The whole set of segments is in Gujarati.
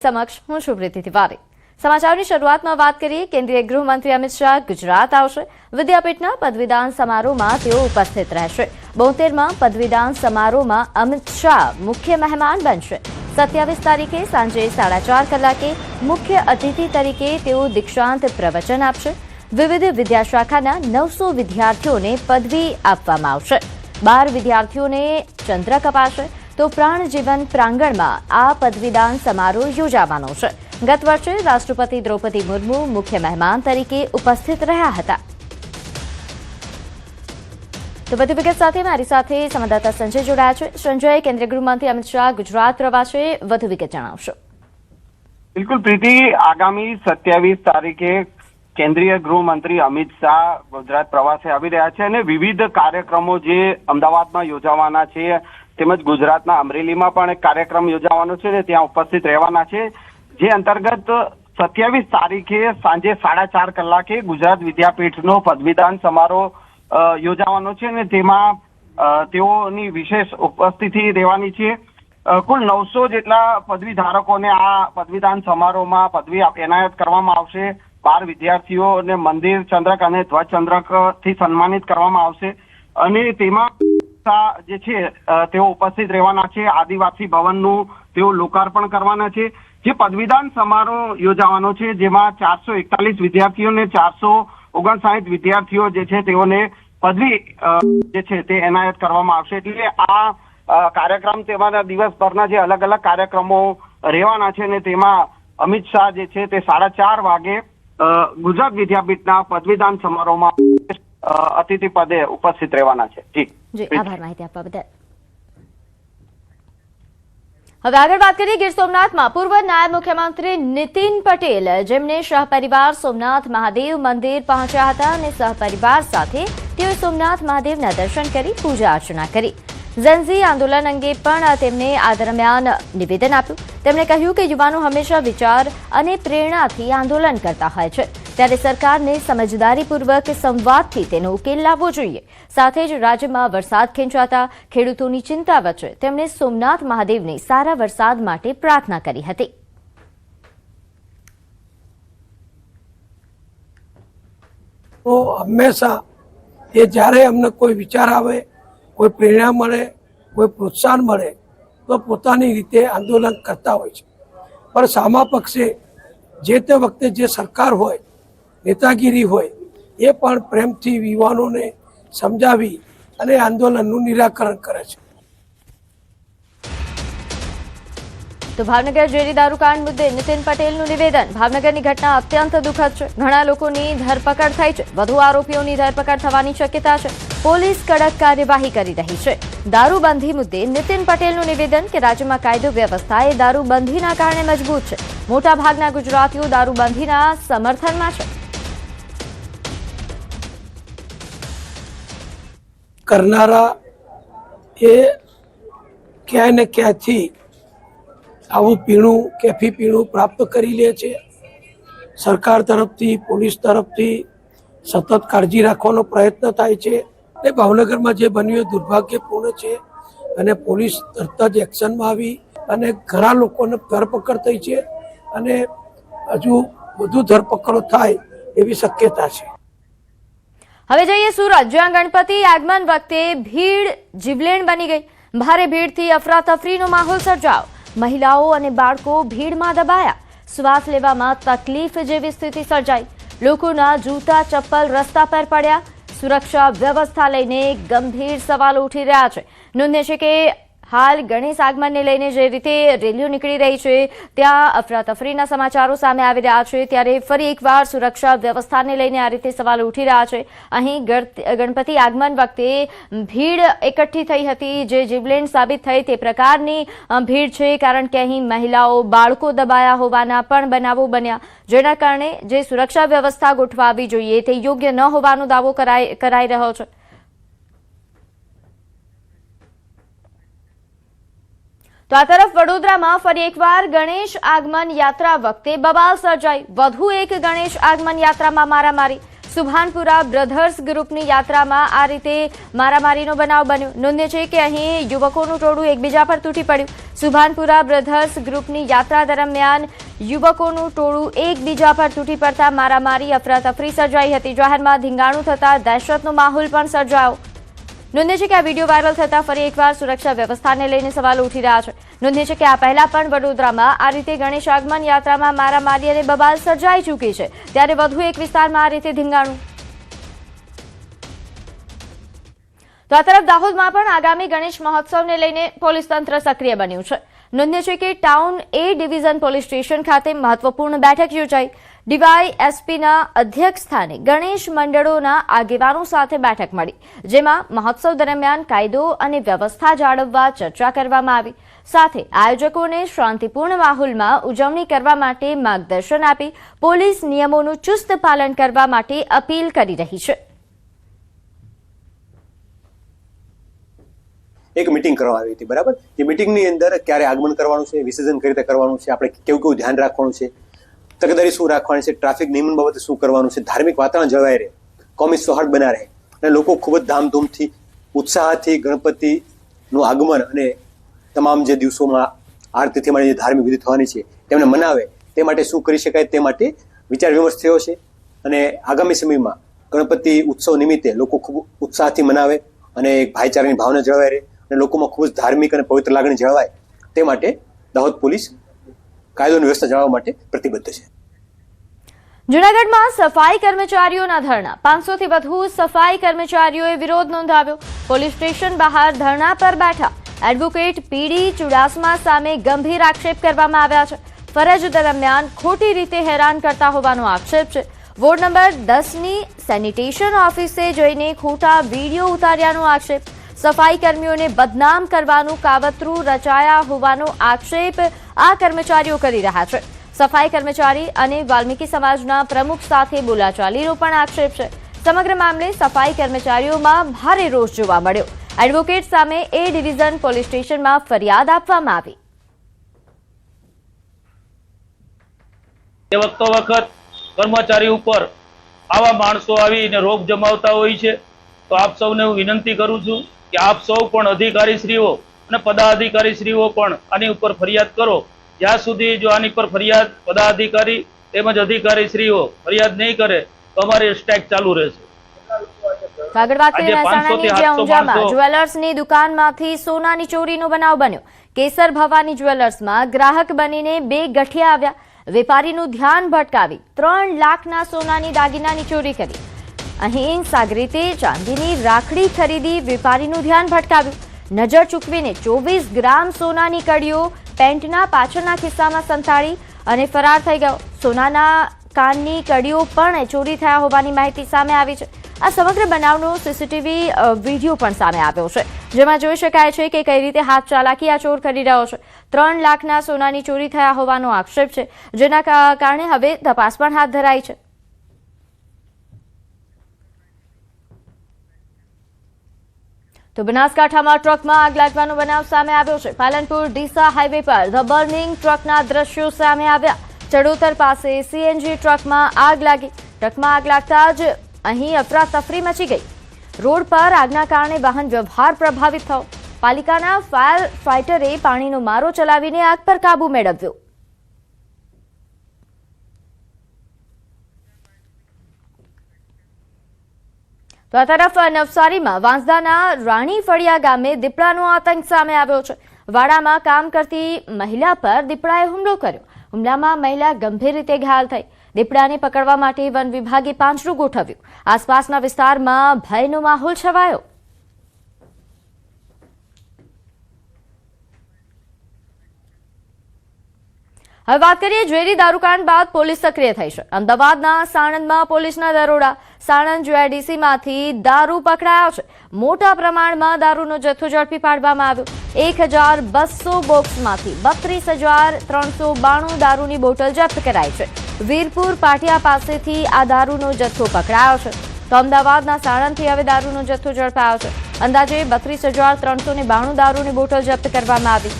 समक्ष हूँ शुभ्रीति तिवारी। समाचारों की शुरुआत में बात करिए। केंद्रीय गृहमंत्री अमित शाह गुजरात आवशे। विद्यापीठना पदवीदान समारोहमां तेओ उपस्थित रहेशे। 72मा पदवीदान समारोहमां अमित शाह मुख्य मेहमान बनशे। 27 तारीखे सांजे 4:30 कलाके मुख्य अतिथि तरीके तेओ दीक्षांत प्रवचन आपशे। विविध विद्याशाखाना 900 विद्यार्थीओने पदवी आपवामां आवशे। 12 विद्यार्थीओने चंद्रक अपाशे तो प्राणजीवन प्रांगण में आ पदवीदान समारोह योजाવાનો છે। गत वर्षे राष्ट्रपति द्रौपदी मुर्मू मुख्य मेहमान तरीके उपस्थित રહ્યા હતા। तो વધુ વિગત સાથે મારી સાથે સંવાદદાતા સંજય જોડાયા છે। સંજય, કેન્દ્રીય ગૃહમંત્રી અમિત શાહ ગુજરાત પ્રવાસે, વધુ વિગત જણાવશો। बिल्कुल प्रीति, आगामी 27 तारीखे केंद्रीय गृहमंत्री अमित शाह गुजरात प्रवासे આવી રહ્યા છે અને વિવિધ કાર્યક્રમો જે અમદાવાદમાં યોજાવાના છે તેમજ ગુજરાતના અમરેલીમાં પણ એક કાર્યક્રમ યોજાવાનો છે ને ત્યાં ઉપસ્થિત રહેવાના છે। જે અંતર્ગત 27 તારીખે સાંજે 4:30 કલાકે ગુજરાત વિદ્યાપીઠનો પદવીદાન સમારોહ યોજાવાનો છે ને તેમાં તેઓની વિશેષ ઉપસ્થિતિ રહેવાની છે। કુલ 900 જેટલા પદવી ધારકોને આ પદવીદાન સમારોહમાં પદવી એનાયત કરવામાં આવશે। 12 વિદ્યાર્થીઓને મંદિર ચંદ્રક અને ધ્વજ ચંદ્રકથી સન્માનિત કરવામાં આવશે અને તેમાં જે છે તેઓ ઉપસ્થિત રહેવાના છે। આદિવાસી ભવનનું તેઓ લોકાર્પણ કરવાના છે। જે પદવીદાન સમારોહ યોજાવાનો છે જેમાં 441 વિદ્યાર્થીઓને 459 વિદ્યાર્થીઓ જે છે તેઓને પદવી જે છે તે એનાયત કરવામાં આવશે। એટલે આ કાર્યક્રમ તેમાંના દિવસભરના જે અલગ અલગ કાર્યક્રમો રહેવાના છે ને તેમાં અમિત શાહ જે છે તે 4:30 વાગે ગુજરાત વિદ્યાપીઠના પદવીદાન સમારોહમાં અતિથि पदे उपस्थित રહેવાના છે। જી આભાર માહિતી આપવા બદલ। હવે આગળ વાત કરીએ ગીર સોમનાથમાં પૂર્વ નાયબ મુખ્યમંત્રી નીતિન પટેલ જેમને સહપરિવાર સોમનાથ મહાદેવ મંદિર પહોંચ્યા હતા અને સહપરિવાર સાથે તેઓ સોમનાથ મહાદેવના દર્શન કરી પૂજા અર્ચના કરી। ઝેનઝી આંદોલન અંગે પણ તેમણે આ દરમિયાન નિવેદન આપ્યું। તેમણે કહ્યું કે યુવાનો હંમેશા વિચાર અને પ્રેરણાથી આંદોલન કરતા હોય છે, ત્યારે સરકારને સમજદારીપૂર્વક સંવાદથી તેનો ઉકેલ લાવવો જોઈએ। સાથે જ રાજ્યમાં વરસાદ ખેંચાતા ખેડૂતોની ચિંતા વચ્ચે તેમણે સોમનાથ મહાદેવને સારા વરસાદ માટે પ્રાર્થના કરી હતી। તો હંમેશા એ જ્યારે અમને કોઈ વિચાર આવે, કોઈ પ્રેરણા મળે, કોઈ પ્રોત્સાહન મળે તો પોતાની રીતે આંદોલન કરતા હોય છે। પણ સામા પક્ષે જે તે વખતે જે સરકાર હોય, નેતાગીરી હોય, એ પણ પ્રેમથી યુવાનોને સમજાવી અને આંદોલનનું નિરાકરણ કરે છે। તો ભાવનગર ઝેરી દારૂકાંડ મુદ્દે નીતિન પટેલનું નિવેદન। ભાવનગરની ઘટના અત્યંત દુઃખદ છે। ઘણા લોકોની ધરપકડ થઈ છે। વધુ આરોપીઓની ધરપકડ થવાની શક્યતા છે। પોલીસ કડક કાર્યવાહી કરી રહી છે। દારૂબંધી મુદ્દે નીતિન પટેલનું નિવેદન કે રાજ્યમાં કાયદો વ્યવસ્થા એ દારૂબંધીના કારણે મજબૂત છે। મોટાભાગના ગુજરાતીઓ દારૂબંધીના સમર્થનમાં છે। કરનારા એ ક્યાંય ને ક્યાંથી આવું પીણું કેફી પીણું પ્રાપ્ત કરી લે છે। સરકાર તરફથી, પોલીસ તરફથી સતત કાળજી રાખવાનો પ્રયત્ન થાય છે। એ ભાવનગરમાં જે બન્યું એ દુર્ભાગ્યપૂર્ણ છે અને પોલીસ તરત જ એક્શનમાં આવી અને ઘણા લોકોને ધરપકડ થઈ છે અને હજુ વધુ ધરપકડો થાય એવી શક્યતા છે। હવે જઈએ સુરત, જ્યાં ગણપતિ આગમન વખતે ભીડ જીવલેણ બની ગઈ। ભારે ભીડથી અફરાતફરીનો માહોલ સર્જાયો। મહિલાઓ અને બાળકો ભીડમાં દબાયા। શ્વાસ લેવામાં તકલીફ જેવી સ્થિતિ સર્જાઈ। લોકોના જૂતા ચપ્પલ રસ્તા પર પડ્યા। સુરક્ષા વ્યવસ્થા લઈને ગંભીર સવાલો ઉઠી રહ્યા છે। નોંધનીય છે કે હાલ ગણેશ આગમનને લઈને જે રીતે રેલીઓ નીકળી રહી છે ત્યાં અફરાતફરીના સમાચારો સામે આવી રહ્યા છે, ત્યારે ફરી એકવાર સુરક્ષા વ્યવસ્થાને લઈને આ રીતે સવાલો ઉઠી રહ્યા છે। અહીં ગણપતિ આગમન વખતે ભીડ એકઠી થઈ હતી જે જીવલેણ સાબિત થઈ તે પ્રકારની ભીડ છે, કારણ કે અહીં મહિલાઓ બાળકો દબાયા હોવાના પણ બનાવો બન્યા, જેના કારણે જે સુરક્ષા વ્યવસ્થા ગોઠવાવી જોઈએ તે યોગ્ય ન હોવાનો દાવો કરાઈ રહ્યો છે। તો આ તરફ વડોદરામાં ફરી એકવાર ગણેશ આગમન યાત્રા વખતે બબાલ સર્જાઈ। વધુ એક ગણેશ આગમન યાત્રામાં મારામારી। સુભાનપુરા બ્રધર્સ ગ્રુપની યાત્રામાં આ રીતે મારામારીનો બનાવ બન્યો. નોંધ્ય છે કે અહીં યુવકોનું ટોળું એકબીજા પર તૂટી પડ્યું. સુભાનપુરા બ્રધર્સ ગ્રુપની યાત્રા દરમિયાન યુવકોનું ટોળું એકબીજા પર તૂટી પડતા મારામારી અફરાતફરી સર્જાઈ હતી. જાહેરમાં ધીંગાણું થતા દહેશતનો માહોલ પણ સર્જાયો. નોંધ્ય છે કે આ વિડીયો વાયરલ થતા ફરી એકવાર સુરક્ષા વ્યવસ્થાને લઈને સવાલો ઉઠી રહ્યા છે. નોંધ્ય છે કે આ પહેલા પણ વડોદરામાં આ રીતે ગણેશ આગમન યાત્રામાં મારામારી અને બબાલ સર્જાઈ ચૂકી છે, ત્યારે વધુ એક વિસ્તારમાં આ રીતે ધીંગાણું. તો આ તરફ દાહોદમાં પણ આગામી ગણેશ મહોત્સવને લઈને પોલીસ તંત્ર સક્રિય બન્યું છે. નોંધ્ય છે કે ટાઉન એ ડિવિઝન પોલીસ સ્ટેશન ખાતે મહત્વપૂર્ણ બેઠક યોજાઈ. ડીવાયએસપીના અધ્યક્ષ સ્થાને ગણેશ મંડળોના આગેવાનો સાથે બેઠક મળી, જેમાં મહોત્સવ દરમિયાન કાયદો અને વ્યવસ્થા જાળવવા ચર્ચા કરવામાં આવી. સાથે આયોજકોને શાંતિપૂર્ણ માહોલમાં ઉજવણી કરવા માટે માર્ગદર્શન આપી પોલીસ નિયમોનું ચુસ્ત પાલન કરવા માટે અપીલ કરી રહી છે. એક મીટિંગ કરવામાં આવી હતી, બરાબર. એ મીટિંગની અંદર ક્યારે આગમન કરવાનું છે, વિસર્જન કઈ રીતે કરવાનું છે, આપણે કેવું ધ્યાન રાખવાનું છે, તકેદારી શું રાખવાની છે, ટ્રાફિક નિયમન બાબતે શું કરવાનું છે, ધાર્મિક વાતાવરણ જળવાઈ રહે, કોમી સૌહાર્દ બના રહે અને લોકો ખૂબ જ ધામધૂમથી ઉત્સાહથી ગણપતિનું આગમન અને તમામ જે દિવસોમાં આરતીથી માંડી જે ધાર્મિક વિધિ થવાની છે તેમને મનાવે તે માટે શું કરી શકાય તે માટે વિચાર વિમર્શ થયો છે. અને આગામી સમયમાં ગણપતિ ઉત્સવ નિમિત્તે લોકો ખૂબ ઉત્સાહથી મનાવે અને એક ભાઈચારાની ભાવના જળવાઈ રહે અને લોકોમાં ખૂબ જ ધાર્મિક અને પવિત્ર લાગણી જળવાય તે માટે દાહોદ પોલીસ કાયદોની વ્યવસ્થા જાળવવા માટે પ્રતિબદ્ધ છે. જૂનાગઢમાં સફાઈ કર્મચારીઓના ધરણા. 500 થી વધુ સફાઈ કર્મચારીઓએ વિરોધ નોંધાવ્યો. પોલીસ સ્ટેશન બહાર ધરણા પર બેઠા. એડવોકેટ પીડી ચુડાસમા સામે ગંભીર આક્ષેપ કરવામાં આવ્યા છે. ફરજ દરમિયાન ખોટી રીતે હેરાન કરતા હોવાનો આક્ષેપ છે. વોર્ડ નંબર 10ની સેનિટેશન ઓફિસે જઈને ખોટા વિડીયો ઉતાર્યાનો આક્ષેપ. સફાઈ કર્મીઓને બદનામ કરવાનું કાવતરું રચાયા હોવાનો આક્ષેપ આ કર્મચારીઓ કરી રહ્યા છે. સફાઈ કર્મચારી અને વાલ્મીકી સમાજના પ્રમુખ સાથે બોલાચાલીનો પણ આક્ષેપ છે. સમગ્ર મામલે સફાઈ કર્મચારીઓમાં ભારે રોષ જોવા મળ્યો. એડવોકેટ સામે એ ડિવિઝન પોલીસ સ્ટેશનમાં ફરિયાદ આપવામાં આવી. વખત કર્મચારી ઉપર આવા માણસો આવીને રોગ જમાવતા હોય છે, તો આપ સૌને હું વિનંતી કરું છું કે આપ સૌ પણ અધિકારીશ્રીઓ અને પદાધિકારીશ્રીઓ પણ આની ઉપર ફરિયાદ કરો. જ્યાં સુધી જો આની પર ફરિયાદ પદાધિકારી તેમજ અધિકારીશ્રીઓ ફરિયાદ નહીં કરે તો અમારી સ્ટ્રાઇક ચાલુ રહેશે. આગળ વાત કરીએ મહેસાણાની જ્યાં ઊંઝામાં જ્વેલર્સની દુકાનમાંથી સોનાની ચોરીનો બનાવ બન્યો. કેસર ભવાની જ્વેલર્સમાં ગ્રાહક બનીને 2 ગઠિયા આવ્યા. વેપારીનું ધ્યાન ભટકાવી 3 લાખના સોનાની દાગીનાની ચોરી કરી. અહીં સાગરીતે ચાંદીની રાખડી ખરીદી વેપારીનું ધ્યાન ભટકાવ્યું. નજર ચૂકવીને 24 ગ્રામ સોનાની કડીઓ પેન્ટના પાછળના ખિસ્સામાં સંતાડી અને ફરાર થઈ ગયો. સોનાના કાનની કડીઓ પણ ચોરી થયા હોવાની માહિતી સામે આવી છે. આ સમગ્ર બનાવનો સીસીટીવી વિડીયો પણ સામે આવ્યો છે, જેમાં જોઈ શકાય છે કે કઈ રીતે હાથ ચાલાકી આ ચોર કરી રહ્યો છે. 3 લાખના સોનાની ચોરી થયા હોવાનો આક્ષેપ છે, જેના કારણે હવે તપાસ પણ હાથ ધરાઈ છે. તો બનાસકાંઠામાં ટ્રકમાં આગ લાગવાનો બનાવ સામે આવ્યો છે. પાલનપુર ડીસા હાઈવે પર ધ બર્નિંગ ટ્રકના દ્રશ્યો સામે આવ્યા. ચડોતર પાસે સીએનજી ટ્રકમાં આગ લાગી. ટ્રકમાં આગ લાગતા જ અહીં અફરાતફરી મચી ગઈ. રોડ પર આગના કારણે વાહન વ્યવહાર પ્રભાવિત થયો. પાલિકાના ફાયર ફાઇટરે પાણીનો મારો ચલાવીને આગ પર કાબુ મેળવ્યો. તો આ તરફ નવસારીમાં વાંસદાના રાણી ફળિયા ગામે દીપડાનો આતંક સામે આવ્યો છે. વાડામાં કામ કરતી મહિલા પર દીપડાએ હુમલો કર્યો. હુમલામાં મહિલા ગંભીર રીતે ઘાયલ થઈ. દીપડાને પકડવા માટે વન વિભાગે પાંજરું ગોઠવ્યું. આસપાસના વિસ્તારમાં ભયનો માહોલ છવાયો. હવે વાત કરીએ ઝેરી દારૂકાંડ બાદ પોલીસ સક્રિય થઈ છે. અમદાવાદના સાણંદમાં પોલીસના દરોડા. સાણંદ જીઆઈડીસીમાંથી દારૂ પકડાયો છે. મોટા પ્રમાણમાં દારૂનો જથ્થો ઝડપી પાડવામાં આવ્યો. 1200 બોક્સમાંથી 32,392 દારૂની બોટલ જપ્ત કરાઈ છે. વીરપુર પાટિયા પાસેથી આ દારૂનો જથ્થો પકડાયો છે. તો અમદાવાદના સાણંદથી હવે દારૂનો જથ્થો ઝડપાયો છે. અંદાજે 32,392 દારૂની બોટલ જપ્ત કરવામાં આવી.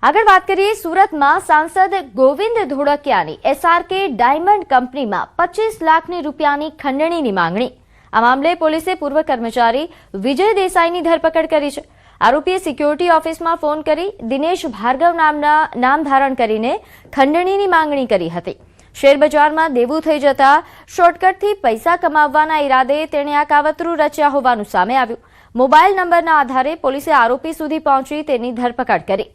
આગળ વાત કરીએ સુરતમાં સાંસદ ગોવિંદ ધોળકિયાની SRK ડાયમંડ કંપનીમાં 25 લાખની રૂપિયાની ખંડણીની માંગણી. આ મામલે પોલીસે પૂર્વ કર્મચારી વિજય દેસાઈની ધરપકડ કરી છે. આરોપીએ સિક્યોરિટી ઓફિસમાં ફોન કરી દિનેશ ભાર્ગવ નામના નામ ધારણ કરીને ખંડણીની માંગણી કરી હતી. શેરબજારમાં દેવું થઈ જતા શોર્ટકટથી પૈસા કમાવવાના ઈરાદે તેણે આ કાવતરું રચ્યા હોવાનું સામે આવ્યું. મોબાઈલ નંબરના આધારે પોલીસે આરોપી સુધી પહોંચી તેની ધરપકડ કરી.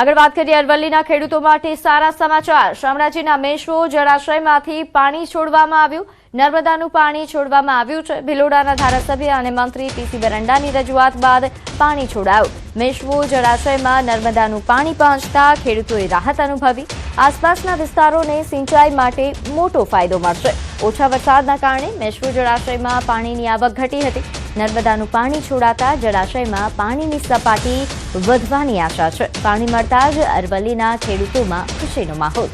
આગળ વાત કરીએ અરવલ્લીના ખેડૂતો માટે સારા સમાચાર. શામળાજીના મેશ્વો જળાશયમાંથી પાણી છોડવામાં આવ્યું. નર્મદાનું પાણી છોડવામાં આવ્યું છે. ભિલોડાના ધારાસભ્ય અને મંત્રી PC બરંડાની રજૂઆત બાદ પાણી છોડાયું. મેશ્વો જળાશયમાં નર્મદાનું પાણી પહોંચતા ખેડૂતોએ રાહત અનુભવી. આસપાસના વિસ્તારોને સિંચાઈ માટે મોટો ફાયદો મળશે. ઓછા વરસાદના કારણે મેશ્વો જળાશયમાં પાણીની આવક ઘટી હતી. નર્મદાનું પાણી છોડાતા જળાશયમાં પાણીની સપાટી વધવાની આશા છે. પાણી મળતા જ અરવલ્લીના ખેડૂતોમાં ખુશીનો માહોલ.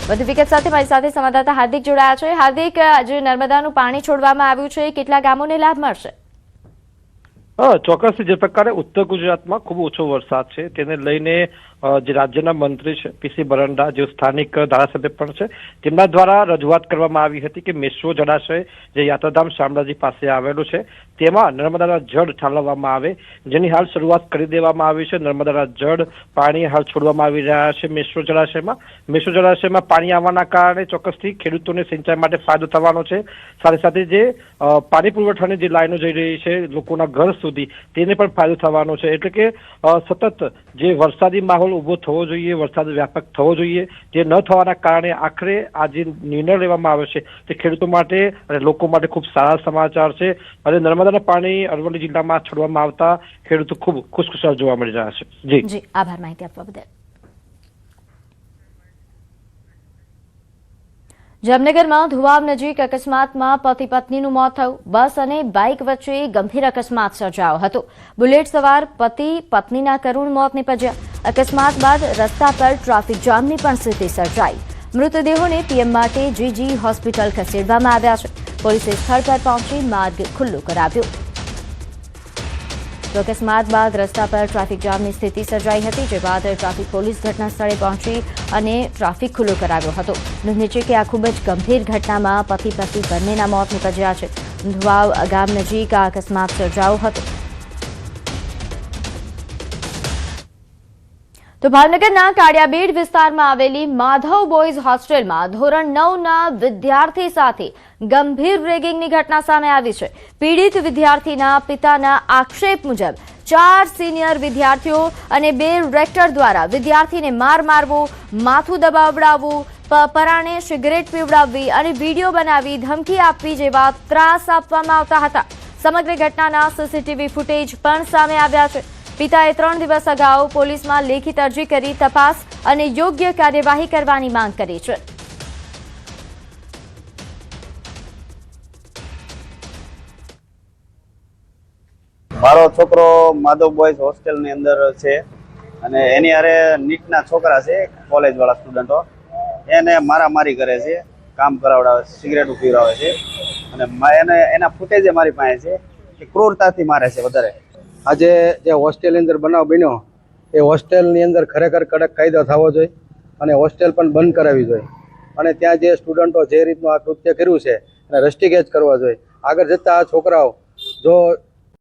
વધુ વિગત સાથે મારી સાથે સંવાદદાતા હાર્દિક જોડાયા છે. હાર્દિક, આજે નર્મદાનું પાણી છોડવામાં આવ્યું છે, કેટલા ગામોને લાભ મળશે? ચોક્કસ. જે પ્રકારે ઉત્તર ગુજરાતમાં ખૂબ ઓછો વરસાદ છે તેને લઈને જે રાજ્યના મંત્રી છે PC બરંડા, જે સ્થાનિક ધારાસભ્ય પણ છે, તેમના દ્વારા રજૂઆત કરવામાં આવી હતી કે મેશ્વો જળાશય જે યાત્રાધામ શામળાજી પાસે આવેલું છે તેમાં નર્મદાના જળ ઠાલવવામાં આવે, જેની હાલ શરૂઆત કરી દેવામાં આવી છે. નર્મદાના જળ પાણી હાલ છોડવામાં આવી રહ્યા છે મેશ્વો જળાશયમાં. મેશ્વો જળાશયમાં પાણી આવવાના કારણે ચોક્કસથી ખેડૂતોને સિંચાઈ માટે ફાયદો થવાનો છે. સાથે સાથે જે પાણી પુરવઠાની જે લાઈનો જઈ રહી છે લોકોના ઘર સુધી, તેને પણ ફાયદો થવાનો છે. એટલે કે સતત જે વરસાદી માહોલ ઉભો થવો જોઈએ, વરસાદ વ્યાપક થવો જોઈએ, તે ન થવાના કારણે આખરે આ જે નિર્ણય લેવામાં આવ્યો છે તે ખેડૂતો માટે અને લોકો માટે ખૂબ સારા સમાચાર છે. અને નર્મદાના પાણી અરવલ્લી જિલ્લામાં છોડવામાં આવતા ખેડૂતો ખૂબ ખુશખુશાલ જોવા મળી રહ્યા છે. જી, આભાર માહિતી આપવા બદલ. જામનગરમાં ધુવાબ નજીક અકસ્માતમાં પતિ પત્નીનું મોત થયું. બસ અને બાઇક વચ્ચે ગંભીર અકસ્માત સર્જાયો હતો. બુલેટ સવાર પતિ પત્નીના કરુણ મોત નીપજ્યા. અકસ્માત બાદ રસ્તા પર ટ્રાફિક જામની પણ સ્થિતિ સર્જાઈ. મૃતદેહોને PM માટે GG હોસ્પિટલ ખસેડવામાં આવ્યા છે. પોલીસે સ્થળ પર પહોંચી માર્ગ ખુલ્લો કરાવ્યો. તો અકસ્માત બાદ રસ્તા પર ટ્રાફિક જામની સ્થિતિ સર્જાઈ હતી, જે બાદ ટ્રાફિક પોલીસ ઘટના સ્થળે પહોંચી અને ટ્રાફિક ખુલ્લો કરાવ્યો હતો. નોંધનીય છે કે આ ખૂબ જ ગંભીર ઘટનામાં પતિ પત્ની બંનેના મોત નીપજ્યા છે. ધુવાવ ગામ નજીક આ અકસ્માત સર્જાયો હતો. તો ભાવનગરના કાળિયાબેડ વિસ્તારમાં આવેલી માધવ બોયઝ હોસ્ટેલમાં ધોરણ 9ના વિદ્યાર્થી સાથે ગંભીર રેગિંગની ઘટના સામે આવી છે. પીડિત વિદ્યાર્થીના પિતાના આક્ષેપ મુજબ 4 સિનિયર વિદ્યાર્થીઓ અને 2 રેક્ટર દ્વારા વિદ્યાર્થીને મારવો, માથું દબાવડાવવું, પરાણે સિગરેટ પીવડાવવી અને વિડીયો બનાવી ધમકી આપવી જેવા ત્રાસ આપવામાં આવતા હતા. સમગ્ર ઘટનાના CCTV ફૂટેજ પણ સામે આવ્યા છે. પિતાએ 3 દિવસ અગાઉ પોલીસમાં લેખિત અરજી કરી તપાસ અને યોગ્ય કાર્યવાહી કરવાની માંગ કરી છે. મારો છોકરો માધવ બોયઝ હોસ્ટેલની અંદર છે અને એની હારે નીટના છોકરા છે, કોલેજવાળા સ્ટુડન્ટો, એને મારામારી કરે છે, કામ કરાવડાવે છે, સિગરેટ પીવડાવે છે અને એના ફૂટેજ મારી પાસે છે કે ક્રૂરતાથી મારે છે વધારે. આજે જે હોસ્ટેલની અંદર બનાવ બન્યો એ હોસ્ટેલની અંદર ખરેખર કડક કાયદો થવો જોઈએ અને હોસ્ટેલ પણ બંધ કરાવવી જોઈએ અને ત્યાં જે સ્ટુડન્ટો જે રીતનું આ કૃત્ય કર્યું છે એને રસ્ટિકેટ કરવા જોઈએ. આગળ જતાં આ છોકરાઓ જો